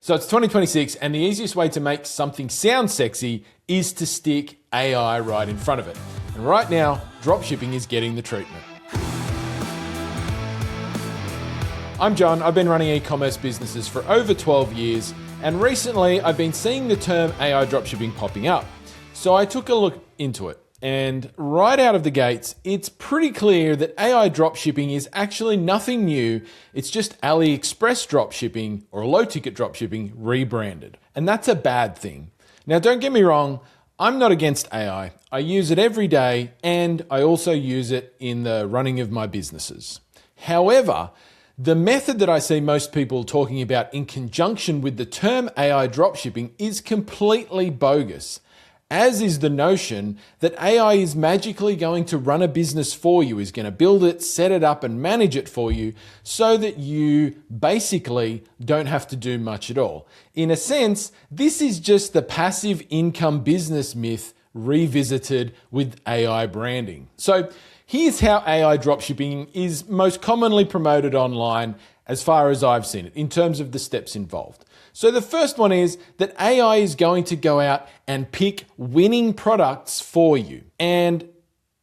So it's 2026, and the easiest way to make something sound sexy is to stick AI right in front of it. And right now, dropshipping is getting the treatment. I'm John. I've been running e-commerce businesses for over 12 years, and recently I've been seeing the term AI dropshipping popping up. So I took a look into it, and right out of the gates, it's pretty clear that AI dropshipping is actually nothing new. It's just AliExpress dropshipping or low-ticket dropshipping rebranded, and that's a bad thing. Now, don't get me wrong, I'm not against AI. I use it every day, and I also use it in the running of my businesses. However, the method that I see most people talking about in conjunction with the term AI dropshipping is completely bogus, as is the notion that AI is magically going to run a business for you, is going to build it, set it up, and manage it for you so that you basically don't have to do much at all. In a sense, this is just the passive income business myth revisited with AI branding. So here's how AI dropshipping is most commonly promoted online as far as I've seen it, in terms of the steps involved. So the first one is that AI is going to go out and pick winning products for you. And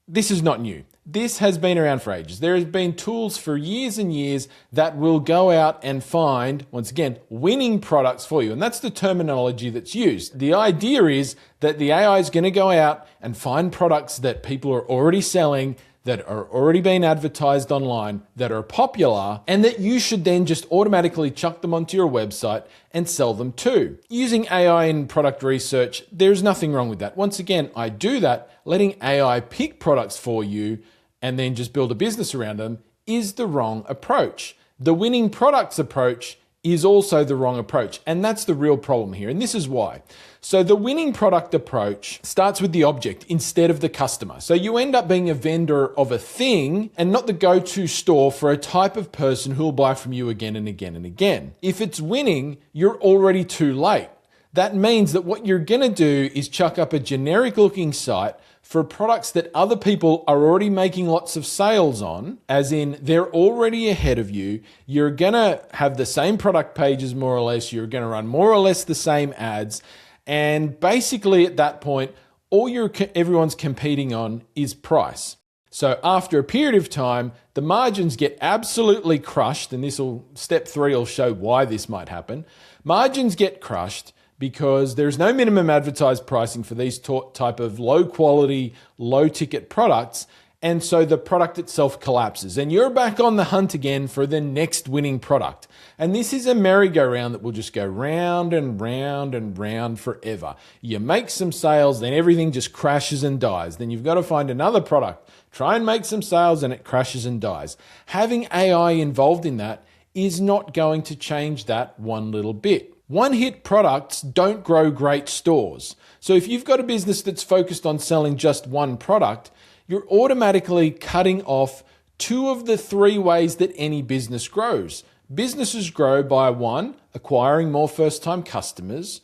this is not new. This has been around for ages. There has been tools for years and years that will go out and find, once again, winning products for you. And that's the terminology that's used. The idea is that the AI is going to go out and find products that people are already selling, that are already being advertised online, that are popular, and that you should then just automatically chuck them onto your website and sell them too. Using AI in product research, there's nothing wrong with that. Once again, I do that. Letting AI pick products for you and then just build a business around them is the wrong approach. The winning products approach is also the wrong approach. And that's the real problem here. And this is why. So the winning product approach starts with the object instead of the customer. So you end up being a vendor of a thing and not the go-to store for a type of person who will buy from you again and again and again. If it's winning, you're already too late. That means that what you're going to do is chuck up a generic looking site for products that other people are already making lots of sales on, as in they're already ahead of you. You're going to have the same product pages more or less. You're going to run more or less the same ads. And basically at that point, all everyone's competing on is price. So after a period of time, the margins get absolutely crushed. And step 3 will show why this might happen. Margins get crushed because there's no minimum advertised pricing for these type of low quality, low ticket products. And so the product itself collapses and you're back on the hunt again for the next winning product. And this is a merry-go-round that will just go round and round and round forever. You make some sales, then everything just crashes and dies. Then you've got to find another product, try and make some sales, and it crashes and dies. Having AI involved in that is not going to change that one little bit. One-hit products don't grow great stores. So if you've got a business that's focused on selling just one product, you're automatically cutting off 2 of the 3 ways that any business grows. Businesses grow by 1, acquiring more first-time customers,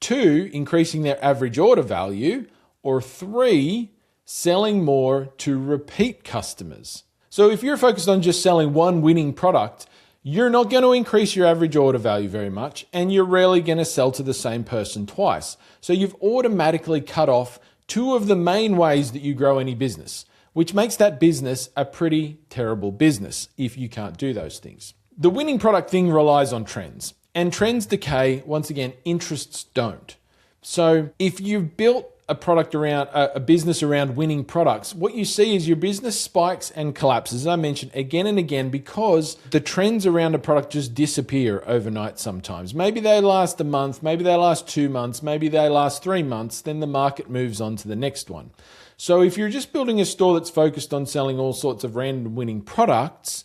2, increasing their average order value, or 3, selling more to repeat customers. So if you're focused on just selling one winning product, you're not going to increase your average order value very much, and you're rarely going to sell to the same person twice. So you've automatically cut off 2 of the main ways that you grow any business, which makes that business a pretty terrible business if you can't do those things. The winning product thing relies on trends, and trends decay. Once again, interests don't. So if you've built a product around a business around winning products, what you see is your business spikes and collapses, as I mentioned again and again, because the trends around a product just disappear overnight sometimes. Maybe they last a month, maybe they last 2 months, maybe they last 3 months, then the market moves on to the next one. So if you're just building a store that's focused on selling all sorts of random winning products,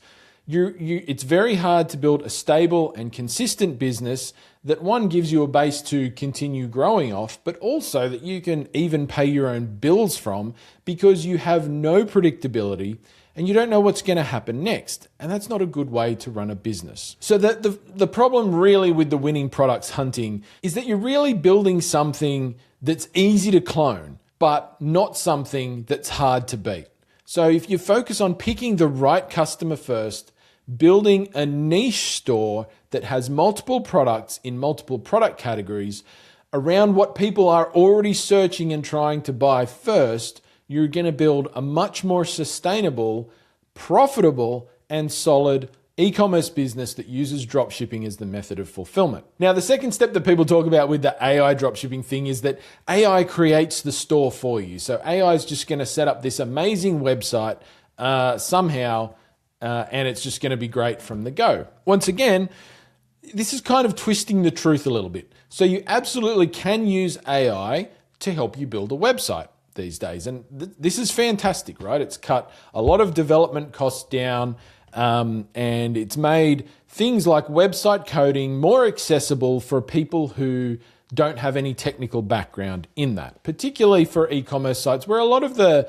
it's very hard to build a stable and consistent business that, one, gives you a base to continue growing off, but also that you can even pay your own bills from, because you have no predictability and you don't know what's going to happen next. And that's not a good way to run a business. So the problem really with the winning products hunting is that you're really building something that's easy to clone, but not something that's hard to beat. So if you focus on picking the right customer first, building a niche store that has multiple products in multiple product categories around what people are already searching and trying to buy first, you're going to build a much more sustainable, profitable, and solid e-commerce business that uses dropshipping as the method of fulfillment. Now, the second step that people talk about with the AI dropshipping thing is that AI creates the store for you. So AI is just going to set up this amazing website somehow, and it's just going to be great from the go. Once again, this is kind of twisting the truth a little bit. So you absolutely can use AI to help you build a website these days. And this is fantastic, right? It's cut a lot of development costs down, and it's made things like website coding more accessible for people who don't have any technical background in that, particularly for e-commerce sites where a lot of the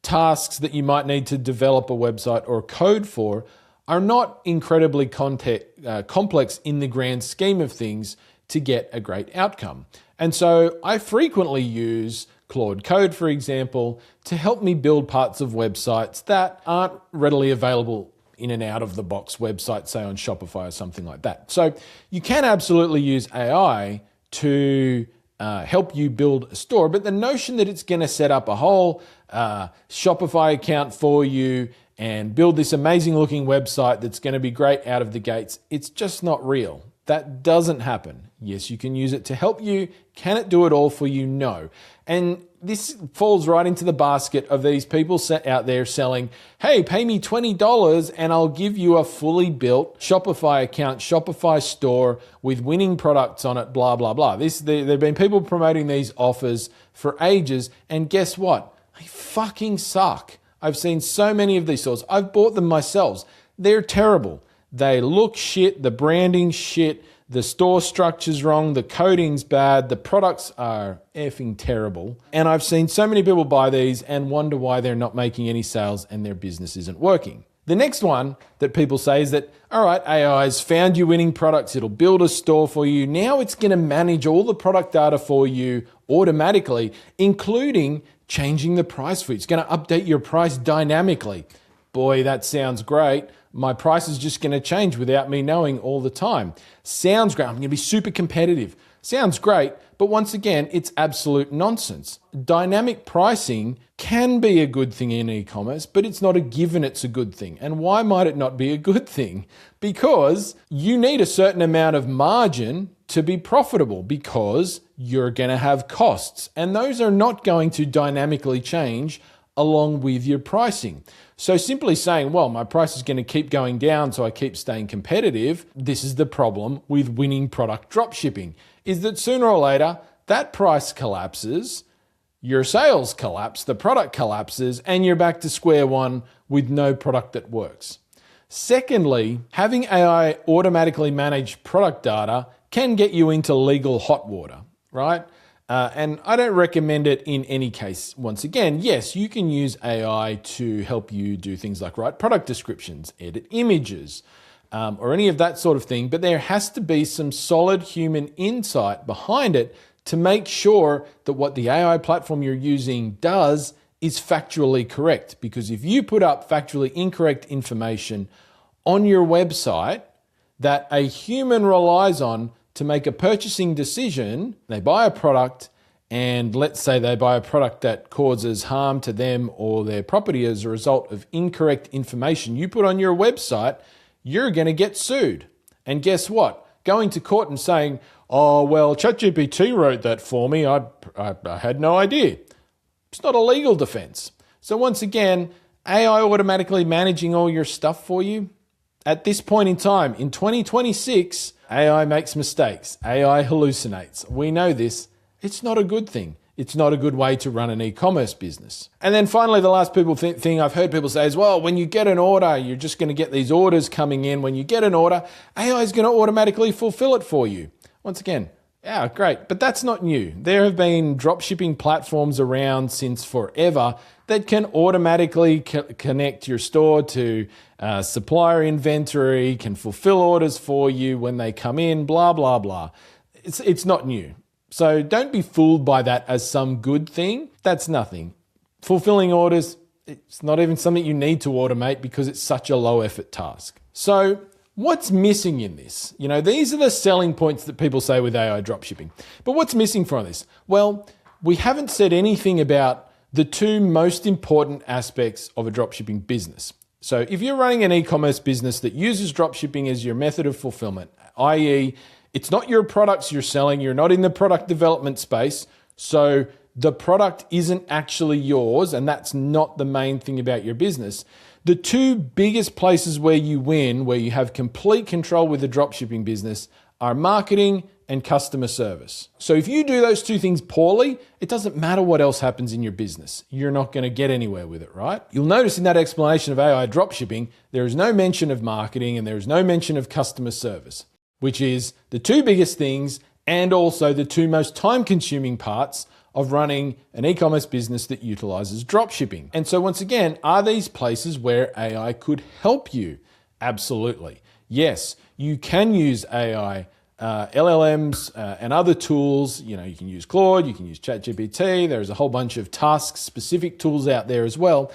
tasks that you might need to develop a website or code for are not incredibly complex in the grand scheme of things to get a great outcome. And so I frequently use Claude Code, for example, to help me build parts of websites that aren't readily available in an out-of-the-box website, say on Shopify or something like that. So you can absolutely use AI to help you build a store, but the notion that it's going to set up a whole Shopify account for you and build this amazing looking website that's going to be great out of the gates, it's just not real. That doesn't happen. Yes, you can use it to help you. Can it do it all for you? No. And this falls right into the basket of these people out there selling, hey, pay me $20 and I'll give you a fully built Shopify account, Shopify store with winning products on it, blah, blah, blah. There have been people promoting these offers for ages, and guess what? They fucking suck. I've seen so many of these stores. I've bought them myself. They're terrible. They look shit, the branding's shit, the store structure's wrong, the coding's bad, the products are effing terrible. And I've seen so many people buy these and wonder why they're not making any sales and their business isn't working. The next one that people say is that, all right, AI's found you winning products, it'll build a store for you. Now it's going to manage all the product data for you automatically, including changing the price for you. It's going to update your price dynamically. Boy, that sounds great. My price is just going to change without me knowing all the time. Sounds great. I'm going to be super competitive. Sounds great, but once again, it's absolute nonsense. Dynamic pricing can be a good thing in e-commerce, but it's not a given it's a good thing. And why might it not be a good thing? Because you need a certain amount of margin to be profitable, because you're going to have costs, and those are not going to dynamically change along with your pricing. So simply saying, well, my price is going to keep going down so I keep staying competitive, this is the problem with winning product dropshipping, is that sooner or later that price collapses, your sales collapse, the product collapses, and you're back to square one with no product that works. Secondly, having AI automatically manage product data can get you into legal hot water, right? And I don't recommend it in any case. Once again, yes, you can use AI to help you do things like write product descriptions, edit images, or any of that sort of thing. But there has to be some solid human insight behind it to make sure that what the AI platform you're using does is factually correct. Because if you put up factually incorrect information on your website that a human relies on to make a purchasing decision, they buy a product, and let's say they buy a product that causes harm to them or their property as a result of incorrect information you put on your website, you're going to get sued. And guess what? Going to court and saying, oh, well, ChatGPT wrote that for me, I had no idea. It's not a legal defense. So once again, AI automatically managing all your stuff for you, at this point in time, in 2026, AI makes mistakes. AI hallucinates. We know this. It's not a good thing. It's not a good way to run an e-commerce business. And then finally, the last thing I've heard people say is, well, when you get an order, you're just going to get these orders coming in. When you get an order, AI is going to automatically fulfill it for you. Once again, yeah, great. But that's not new. There have been dropshipping platforms around since forever that can automatically connect your store to supplier inventory, can fulfill orders for you when they come in, blah, blah, blah. It's not new. So don't be fooled by that as some good thing. That's nothing. Fulfilling orders, It's not even something you need to automate because it's such a low effort task. So what's missing in this? These are the selling points that people say with AI dropshipping. But what's missing from this? Well, we haven't said anything about the two most important aspects of a dropshipping business. So if you're running an e-commerce business that uses dropshipping as your method of fulfillment, i.e., it's not your products you're selling, you're not in the product development space, so the product isn't actually yours, and that's not the main thing about your business. The two biggest places where you win, where you have complete control with the dropshipping business, are marketing and customer service. So if you do those two things poorly, it doesn't matter what else happens in your business. You're not going to get anywhere with it, right? You'll notice in that explanation of AI dropshipping, there is no mention of marketing and there is no mention of customer service, which is the two biggest things and also the two most time-consuming parts of running an e-commerce business that utilizes dropshipping. And so once again, are these places where AI could help you? Absolutely. Yes, you can use AI, LLMs and other tools. You can use Claude, you can use ChatGPT. There's a whole bunch of task-specific tools out there as well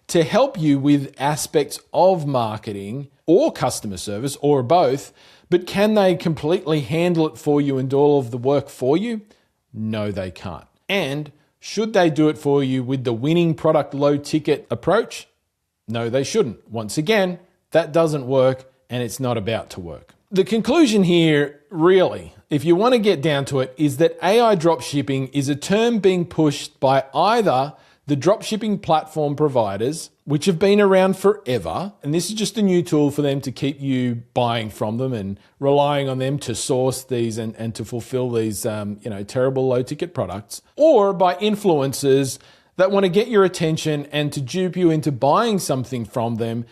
to help you with aspects of marketing or customer service or both. But can they completely handle it for you and do all of the work for you? No, they can't. And should they do it for you with the winning product low ticket approach? No, they shouldn't. Once again, that doesn't work and it's not about to work. The conclusion here, really, if you want to get down to it, is that AI dropshipping is a term being pushed by either the dropshipping platform providers, which have been around forever, and this is just a new tool for them to keep you buying from them and relying on them to source these and to fulfill these terrible low ticket products, or by influencers that want to get your attention and to dupe you into buying something from them.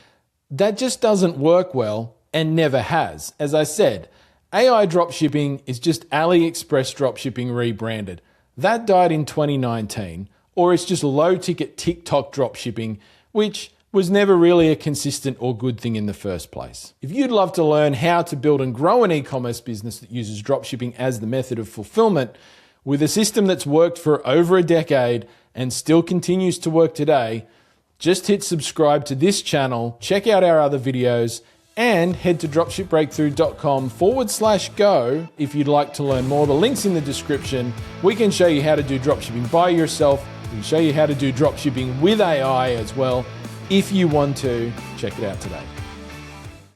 That just doesn't work well and never has. As I said, AI dropshipping is just AliExpress dropshipping rebranded. That died in 2019. Or it's just low-ticket TikTok dropshipping, which was never really a consistent or good thing in the first place. If you'd love to learn how to build and grow an e-commerce business that uses dropshipping as the method of fulfillment, with a system that's worked for over a decade and still continues to work today, just hit subscribe to this channel, check out our other videos, and head to dropshipbreakthru.com/go if you'd like to learn more. The link's in the description. We can show you how to do dropshipping by yourself. We can show you how to do dropshipping with AI as well. If you want to, check it out today.